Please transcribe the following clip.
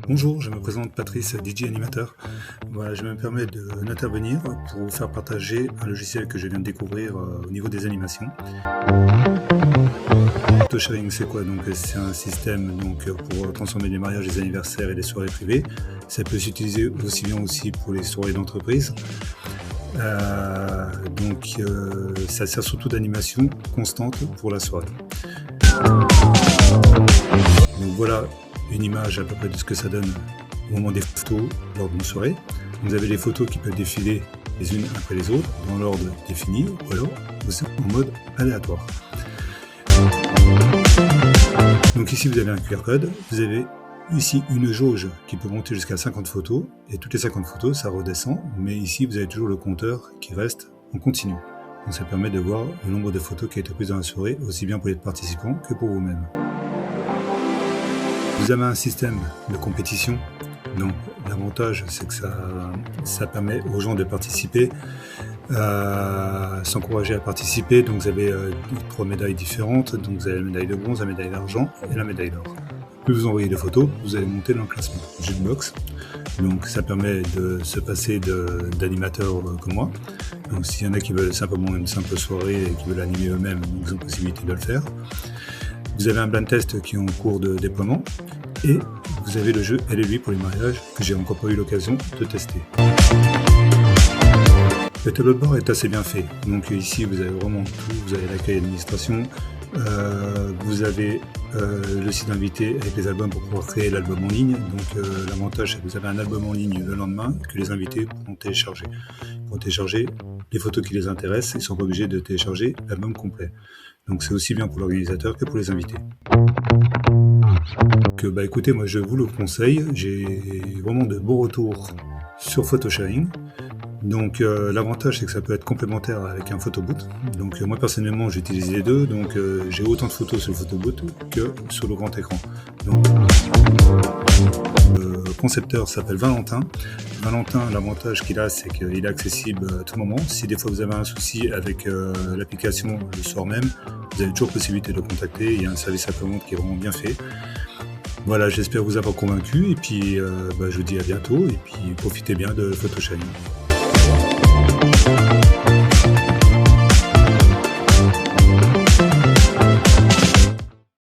Bonjour, je me présente Patrice, DJ animateur. Voilà, je me permets d'intervenir pour vous faire partager un logiciel que je viens de découvrir au niveau des animations. Photosharing, c'est quoi? Donc, c'est un système pour transformer les mariages, les anniversaires et les soirées privées. Ça peut s'utiliser aussi bien aussi pour les soirées d'entreprise. Ça sert surtout d'animation constante pour la soirée. Donc voilà une image à peu près de ce que ça donne au moment des photos lors d'une soirée. Vous avez les photos qui peuvent défiler les unes après les autres dans l'ordre défini ou alors aussi en mode aléatoire. Donc ici vous avez un QR code, vous avez ici une jauge qui peut monter jusqu'à 50 photos et toutes les 50 photos ça redescend, mais ici vous avez toujours le compteur qui reste en continu. Donc ça permet de voir le nombre de photos qui a été prises dans la soirée, aussi bien pour les participants que pour vous-même. Vous avez un système de compétition, donc l'avantage c'est que ça permet aux gens de participer, s'encourager à participer. Donc vous avez 3 médailles différentes, donc vous avez la médaille de bronze, la médaille d'argent et la médaille d'or. Plus vous envoyez de photos, vous allez monter dans le classement. Jukebox, donc ça permet de se passer d'animateurs comme moi. Donc s'il y en a qui veulent simplement une simple soirée et qui veulent animer eux-mêmes, donc ils ont possibilité de le faire. Vous avez un blind test qui est en cours de déploiement et vous avez le jeu Elle et lui pour les mariages que j'ai encore pas eu l'occasion de tester. Le tableau de bord est assez bien fait, donc ici vous avez vraiment tout, vous avez l'accueil d'administration, vous avez le site invité avec les albums pour pouvoir créer l'album en ligne. Donc l'avantage c'est que vous avez un album en ligne le lendemain que les invités pourront télécharger. Ils pourront télécharger les photos qui les intéressent, ils ne sont pas obligés de télécharger l'album complet. Donc c'est aussi bien pour l'organisateur que pour les invités. Donc, écoutez, moi je vous le conseille, j'ai vraiment de beaux retours sur Photosharing. Donc l'avantage c'est que ça peut être complémentaire avec un photoboot. Donc moi personnellement j'utilise les deux, donc j'ai autant de photos sur le photoboot que sur le grand écran. Donc, le concepteur s'appelle Valentin. Valentin, l'avantage qu'il a c'est qu'il est accessible à tout moment. Si des fois vous avez un souci avec l'application le soir même, vous avez toujours possibilité de le contacter. Il y a un service après-vente qui est vraiment bien fait. Voilà, j'espère vous avoir convaincu et puis je vous dis à bientôt et puis profitez bien de Photosharing.